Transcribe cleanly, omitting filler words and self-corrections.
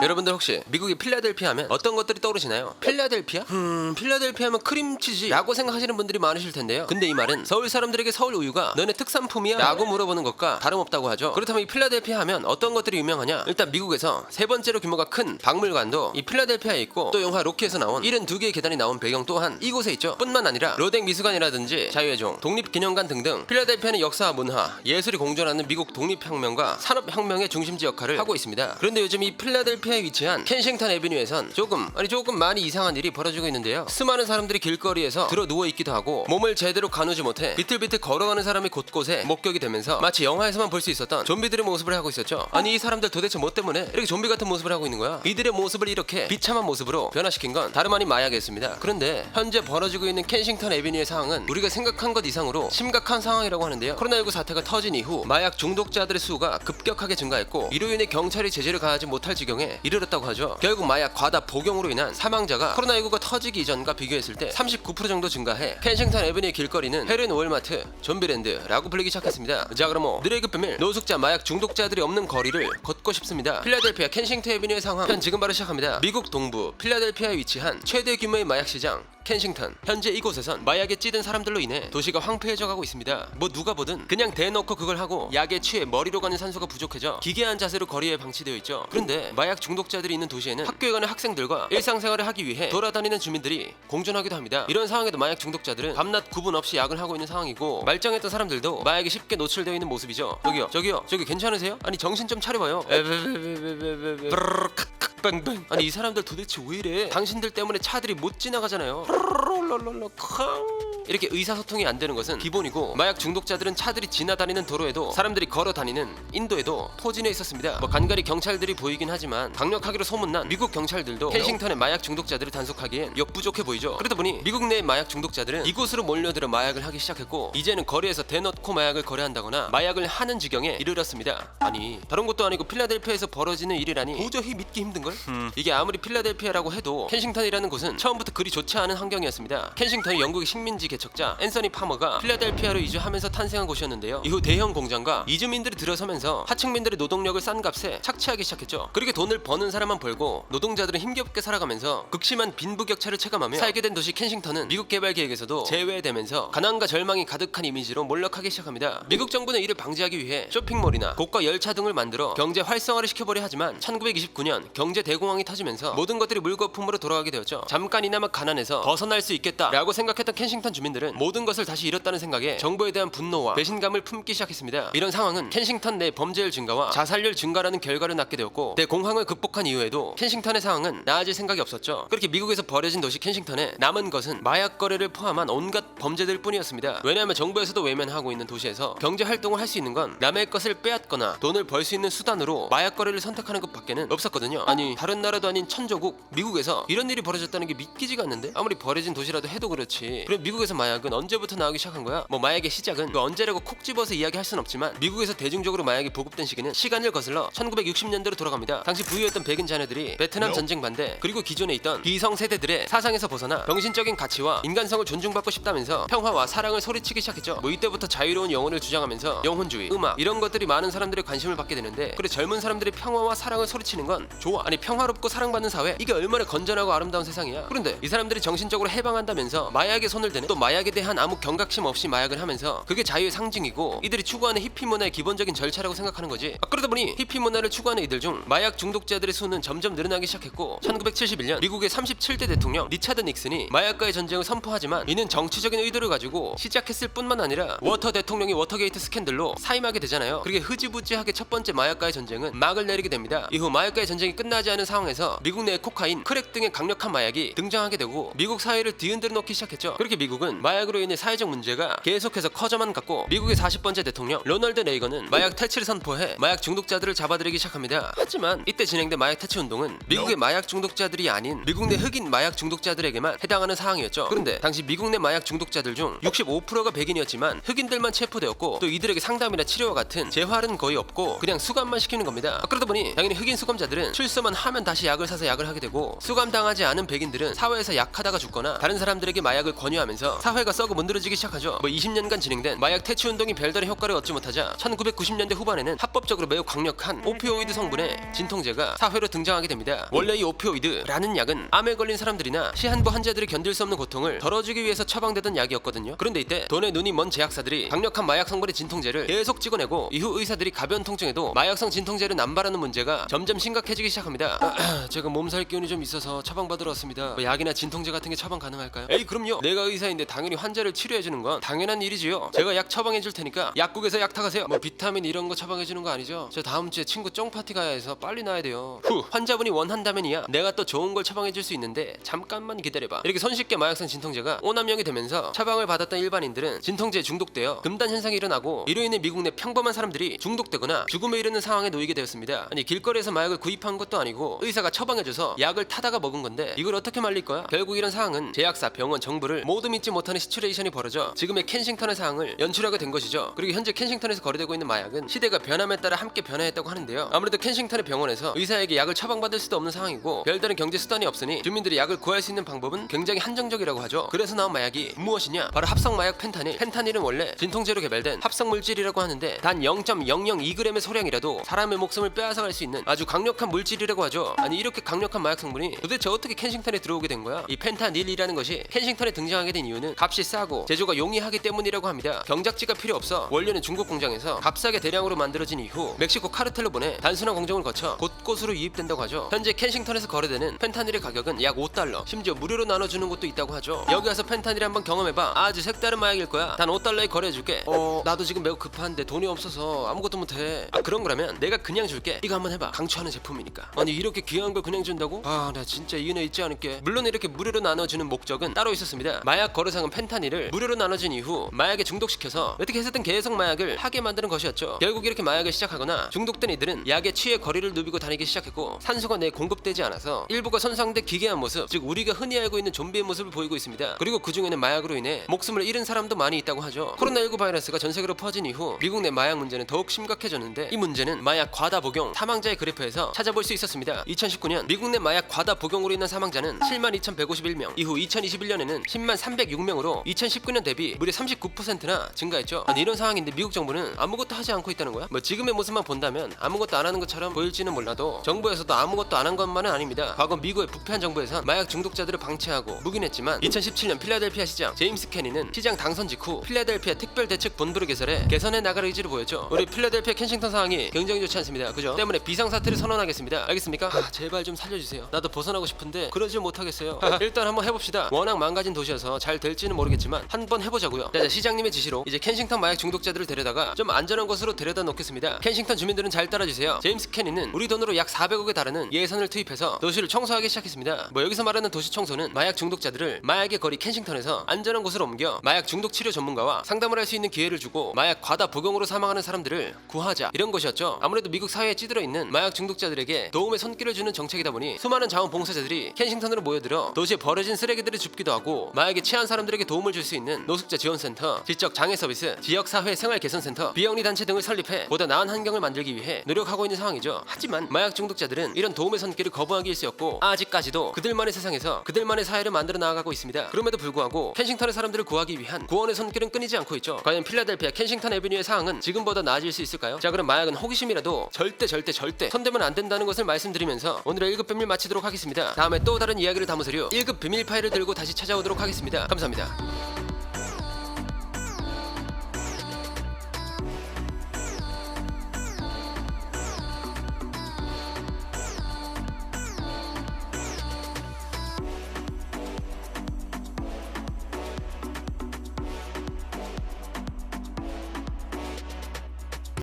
여러분들 혹시 미국의 필라델피아 하면 어떤 것들이 떠오르시나요? 필라델피아? 필라델피아 하면 크림치즈라고 생각하시는 분들이 많으실 텐데요. 근데 이 말은 서울 사람들에게 서울 우유가 너네 특산품이야? 라고 물어보는 것과 다름없다고 하죠. 그렇다면 이 필라델피아 하면 어떤 것들이 유명하냐? 일단 미국에서 세 번째로 규모가 큰 박물관도 이 필라델피아에 있고, 또 영화 로키에서 나온 72개의 계단이 나온 배경 또한 이곳에 있죠. 뿐만 아니라 로댕 미술관이라든지 자유의 종, 독립기념관 등등 필라델피아는 역사와 문화, 예술이 공존하는 미국 독립혁명과 산업혁명의 중심지 역할을 하고 있습니다. 그런데 요즘 이 필라델피아에 위치한 켄싱턴 애비뉴에선 조금 많이 이상한 일이 벌어지고 있는데요. 수많은 사람들이 길거리에서 들어 누워 있기도 하고, 몸을 제대로 가누지 못해 비틀비틀 걸어가는 사람이 곳곳에 목격이 되면서 마치 영화에서만 볼 수 있었던 좀비들의 모습을 하고 있었죠. 아니, 이 사람들 도대체 뭐 때문에 이렇게 좀비 같은 모습을 하고 있는 거야? 이들의 모습을 이렇게 비참한 모습으로 변화시킨 건 다름 아닌 마약이었습니다. 그런데 현재 벌어지고 있는 켄싱턴 애비뉴의 상황은 우리가 생각한 것 이상으로 심각한 상황이라고 하는데요. 코로나19 사태가 터진 이후 마약 중독자들의 수가 급격하게 증가했고, 이로 인해 경찰이 제재를 가하지 못할 지경에 이르렀다고 하죠. 결국 마약 과다 복용으로 인한 사망자가 코로나19가 터지기 이전과 비교했을 때 39% 정도 증가해 켄싱턴 애비뉴의 길거리는 헤로인 월마트, 좀비랜드라고 불리기 시작했습니다. 자, 그럼 늘의 비밀, 노숙자 마약 중독자들이 없는 거리를 걷고 싶습니다. 필라델피아 켄싱턴 애비뉴의 상황 지금 바로 시작합니다. 미국 동부 필라델피아에 위치한 최대 규모의 마약 시장 켄싱턴. 현재 이곳에선 마약에 찌든 사람들로 인해 도시가 황폐해져 가고 있습니다. 뭐 누가 보든 그냥 대놓고 그걸 하고 약에 취해 머리로 가는 산소가 부족해져 기괴한 자세로 거리에 방치되어 있죠. 그런데 마약 중독자들이 있는 도시에는 학교에 가는 학생들과 일상생활을 하기 위해 돌아다니는 주민들이 공존하기도 합니다. 이런 상황에도 마약 중독자들은 밤낮 구분 없이 약을 하고 있는 상황이고, 말짱했던 사람들도 마약에 쉽게 노출되어 있는 모습이죠. 저기 괜찮으세요? 아니, 정신 좀 차려봐요. 아니, 이 사람들 도대체 왜 이래? 당신들 때문에 차들이 못 지나가잖아요. 이렇게 의사소통이 안 되는 것은 기본이고, 마약 중독자들은 차들이 지나다니는 도로에도 사람들이 걸어다니는 인도에도 포진해 있었습니다. 뭐 간간히 경찰들이 보이긴 하지만 강력하기로 소문난 미국 경찰들도 켄싱턴의 마약 중독자들을 단속하기엔 역부족해 보이죠. 그러다 보니 미국 내의 마약 중독자들은 이곳으로 몰려들어 마약을 하기 시작했고, 이제는 거리에서 대놓고 마약을 거래한다거나 마약을 하는 지경에 이르렀습니다. 아니, 다른 것도 아니고 필라델피아에서 벌어지는 일이라니 도저히 믿기 힘든걸? 이게 아무리 필라델피아라고 해도 켄싱턴이라는 곳은 처음부터 그리 좋지 않은 환경이었습니다. 켄싱턴이 영국의 식민지 개척자 앤서니 파머가 필라델피아로 이주하면서 탄생한 곳이었는데요. 이후 대형 공장과 이주민들이 들어서면서 하층민들의 노동력을 싼 값에 착취하기 시작했죠. 그렇게 돈을 버는 사람만 벌고 노동자들은 힘겹게 살아가면서 극심한 빈부격차를 체감하며 살게 된 도시 켄싱턴은 미국 개발 계획에서도 제외되면서 가난과 절망이 가득한 이미지로 몰락하기 시작합니다. 미국 정부는 이를 방지하기 위해 쇼핑몰이나 고가 열차 등을 만들어 경제 활성화를 시켜보려 하지만 1929년 경제 대공황이 터지면서 모든 것들이 물거품으로 돌아가게 되었죠. 잠깐이나마 가난해서 벗어날 수 있겠다라고 생각했던 켄싱턴 주민들은 모든 것을 다시 잃었다는 생각에 정부에 대한 분노와 배신감을 품기 시작했습니다. 이런 상황은 켄싱턴 내 범죄율 증가와 자살률 증가라는 결과를 낳게 되었고, 대공황을 극복한 이후에도 켄싱턴의 상황은 나아질 생각이 없었죠. 그렇게 미국에서 벌어진 도시 켄싱턴에 남은 것은 마약 거래를 포함한 온갖 범죄들 뿐이었습니다. 왜냐하면 정부에서도 외면하고 있는 도시에서 경제 활동을 할 수 있는 건 남의 것을 빼앗거나 돈을 벌 수 있는 수단으로 마약 거래를 선택하는 것밖에는 없었거든요. 아니, 다른 나라도 아닌 천조국 미국에서 이런 일이 벌어졌다는 게 믿기지가 않는데? 아무리 벌어진 도시라도 해도 그렇지. 그럼 미국에서 마약은 언제부터 나오기 시작한 거야? 뭐 마약의 시작은 그 언제라고 콕 집어서 이야기할 순 없지만, 미국에서 대중적으로 마약이 보급된 시기는 시간을 거슬러 1960년대로 돌아갑니다. 당시 부유했던 백인 자녀들이 베트남 전쟁 반대, 그리고 기존에 있던 기성 세대들의 사상에서 벗어나 병신적인 가치와 인간성을 존중받고 싶다면서 평화와 사랑을 소리치기 시작했죠. 뭐 이때부터 자유로운 영혼을 주장하면서 영혼주의, 음악 이런 것들이 많은 사람들의 관심을 받게 되는데, 그래 젊은 사람들이 평화와 사랑을 소리치는 건 좋아. 아니, 평화롭고 사랑받는 사회, 이게 얼마나 건전하고 아름다운 세상이야. 그런데 이 사람들이 정신적으로 해방한다면서 마약에 손을 대는, 또 마약에 대한 아무 경각심 없이 마약을 하면서 그게 자유의 상징이고 이들이 추구하는 히피 문화의 기본적인 절차라고 생각하는 거지. 그러다 보니 히피 문화를 추구하는 이들 중 마약 중독자들의 수는 점점 늘어나기 시작했고, 1971년 미국의 37대 대통령 리차드 닉슨이 마약과의 전쟁을 선포하지만, 이는 정치적인 의도를 가지고 시작했을 뿐만 아니라 워터 대통령이 워터게이트 스캔들로 사임하게 되잖아요. 그렇게 흐지부지하게 첫 번째 마약과의 전쟁은 막을 내리게 됩니다. 이후 마약과의 전쟁이 끝나지 않은 상황에서 미국 내에 코카인, 크랙 등의 강력한 마약이 등장하게 되고 미국 사회를 뒤흔들어 놓기 시작했죠. 그렇게 미국은 마약으로 인해 사회적 문제가 계속해서 커져만 갔고, 미국의 40번째 대통령 로널드 레이건은 마약 퇴치를 선포해 마약 중독자들을 잡아들이기 시작합니다. 하지만 이때 진행된 마약 퇴치 운동은 미국의 마약 중독자들이 아닌 미국 내 흑인 마약 중독자들에게만 해당하는 사항이었죠. 그런데 당시 미국 내 마약 중독자들 중 65%가 백인이었지만 흑인들만 체포되었고, 또 이들에게 상담이나 치료와 같은 재활은 거의 없고 그냥 수감만 시키는 겁니다. 그러다 보니 당연히 흑인 수감자들은 출소만 하면 다시 약을 사서 약을 하게 되고, 수감당하지 않은 백인들은 사회에서 약하다가 죽거나 다른 사람들에게 마약을 권유하면서 되면서 사회가 썩어 문드러지기 시작하죠. 20년간 진행된 마약 퇴치 운동이 별다른 효과를 얻지 못하자 1990년대 후반에는 합법적으로 매우 강력한 오피오이드 성분의 진통제가 사회로 등장하게 됩니다. 원래 이 오피오이드라는 약은 암에 걸린 사람들이나 시한부 환자들이 견딜 수 없는 고통을 덜어주기 위해서 처방되던 약이었거든요. 그런데 이때 돈에 눈이 먼 제약사들이 강력한 마약 성분의 진통제를 계속 찍어내고 이후 의사들이 가벼운 통증에도 마약성 진통제를 남발하는 문제가 점점 심각해지기 시작합니다. 제가 몸살 기운이 좀 있어서 처방받으러 왔습니다. 약이나 진통제 같은 게 처방 가능할까요? 에이 그럼요. 내가 의사인데 당연히 환자를 치료해주는 건 당연한 일이지요. 제가 약 처방해줄 테니까 약국에서 약 타가세요. 비타민 이런 거 처방해주는 거 아니죠? 저 다음 주에 친구 쫑파티 가야 해서 빨리 나야 돼요. 환자분이 원한다면이야 내가 또 좋은 걸 처방해줄 수 있는데 잠깐만 기다려봐. 이렇게 손쉽게 마약성 진통제가 오남용이 되면서 처방을 받았던 일반인들은 진통제에 중독되어 금단 현상이 일어나고 이로 인해 미국 내 평범한 사람들이 중독되거나 죽음에 이르는 상황에 놓이게 되었습니다. 아니 길거리에서 마약을 구입한 것도 아니고 의사가 처방해줘서 약을 타다가 먹은 건데 이걸 어떻게 말릴 거야? 결국 이런 상황은 제약사, 병원, 정부를 모두 믿지 못하는 시츄레이션이 벌어져 지금의 켄싱턴의 상황을 연출하게 된 것이죠. 그리고 현재 켄싱턴에서 거래되고 있는 마약은 시대가 변함에 따라 함께 변화했다고 하는데요. 아무래도 켄싱턴의 병원에서 의사에게 약을 처방받을 수도 없는 상황이고 별다른 경제 수단이 없으니 주민들이 약을 구할 수 있는 방법은 굉장히 한정적이라고 하죠. 그래서 나온 마약이 무엇이냐? 바로 합성 마약 펜타닐. 펜타닐은 원래 진통제로 개발된 합성 물질이라고 하는데 단 0.002g의 소량이라도 사람의 목숨을 빼앗아갈 수 있는 아주 강력한 물질이라고 하죠. 아니 이렇게 강력한 마약 성분이 도대체 어떻게 켄싱턴에 들어오게 된 거야? 이 펜타닐이라는 것이 켄싱턴에 등장하게 된 이유는 값이 싸고 제조가 용이하기 때문이라고 합니다. 경작지가 필요 없어 원료는 중국 공장에서 값싸게 대량으로 만들어진 이후 멕시코 카르텔로 보내 단순한 공정을 거쳐 곳곳으로 유입된다고 하죠. 현재 켄싱턴에서 거래되는 펜타닐의 가격은 약 $5, 심지어 무료로 나눠주는 곳도 있다고 하죠. 여기 와서 펜타닐 한번 경험해봐. 아주 색다른 마약일 거야. 단 $5에 거래해줄게. 나도 지금 매우 급한데 돈이 없어서 아무것도 못해. 그런 거라면 내가 그냥 줄게. 이거 한번 해봐. 강추하는 제품이니까. 아니 이렇게 귀한 걸 그냥 준다고? 나 진짜 이 은혜 잊지 않을게. 물론 이렇게 무료로 나눠주는 목적은 따로 있었습니다. 마약 거래상은 펜타닐을 무료로 나눠준 이후 마약에 중독시켜서 어떻게 해서든 계속 마약을 하게 만드는 것이었죠. 결국 이렇게 마약을 시작하거나 중독된 이들은 약에 취해 거리를 누비고 다니기 시작했고 산소가 내에 공급되지 않아서 일부가 손상돼 기괴한 모습, 즉 우리가 흔히 알고 있는 좀비의 모습을 보이고 있습니다. 그리고 그 중에는 마약으로 인해 목숨을 잃은 사람도 많이 있다고 하죠. 코로나19 바이러스가 전 세계로 퍼진 이후 미국 내 마약 문제는 더욱 심각해졌는데 이 문제는 마약 과다 복용 사망자의 그래프에서 찾아볼 수 있었습니다. 2019년 미국 내 마약 과다 복용으로 인한 사망자는 72,151명, 이후 2021년에는 10만 306명으로 2019년 대비 무려 39%나 증가했죠. 아니 이런 상황인데 미국 정부는 아무것도 하지 않고 있다는 거야? 지금의 모습만 본다면 아무것도 안 하는 것처럼 보일지는 몰라도 정부에서도 아무것도 안 한 것만은 아닙니다. 과거 미국의 부패한 정부에선 마약 중독자들을 방치하고 묵인했지만 2017년 필라델피아 시장 제임스 캐니는 시장 당선 직후 필라델피아 특별대책본부를 개선해 나갈 의지를 보였죠. 우리 필라델피아 켄싱턴 상황이 굉장히 좋지 않습니다. 그죠? 때문에 비상사태를 선언하겠습니다. 알겠습니까? 제발 좀 살려주세요. 나도 벗어나고 싶은데 그러지 못하겠어요. 일단 한번 해봅시다. 워낙 망가진 도시여서 잘 될지는 모르겠지만 한번 해보자고요. 자, 시장님의 지시로 이제 켄싱턴 마약 중독자들을 데려다가 좀 안전한 곳으로 데려다 놓겠습니다. 켄싱턴 주민들은 잘 따라주세요. 제임스 캐니는 우리 돈으로 약 400억에 달하는 예산을 투입해서 도시를 청소하기 시작했습니다. 여기서 말하는 도시 청소는 마약 중독자들을 마약의 거리 켄싱턴에서 안전한 곳으로 옮겨 마약 중독 치료 전문가와 상담을 할 수 있는 기회를 주고 마약 과다 복용으로 사망하는 사람들을 구하자, 이런 것이었죠. 아무래도 미국 사회에 찌들어 있는 마약 중독자들에게 도움의 손길을 주는 정책이다 보니 수많은 자원봉사자들이 켄싱턴으로 모여들어 도시에 버려진 쓰레기들을 줍기도 하고 마약에 취한 사람들에게 도움을 줄 수 있는 노숙자 지원센터, 지적 장애 서비스, 지역사회 생활개선센터, 비영리 단체 등을 설립해 보다 나은 환경을 만들기 위해 노력하고 있는 상황이죠. 하지만 마약 중독자들은 이런 도움의 손길을 거부하기 일쑤였고 아직까지도 그들만의 세상에서 그들만의 사회를 만들어 나아가고 있습니다. 그럼에도 불구하고 켄싱턴의 사람들을 구하기 위한 구원의 손길은 끊이지 않고 있죠. 과연 필라델피아 켄싱턴 애비뉴의 상황은 지금보다 나아질 수 있을까요? 자, 그럼 마약은 호기심이라도 절대 손대면 안 된다는 것을 말씀드리면서 오늘의 1급 비밀 마치도록 하겠습니다. 다음에 또 다른 이야기를 담으세요. 1급 비밀 파일을 들고 다시 찾아오도록 하겠습니다. 감사합니다.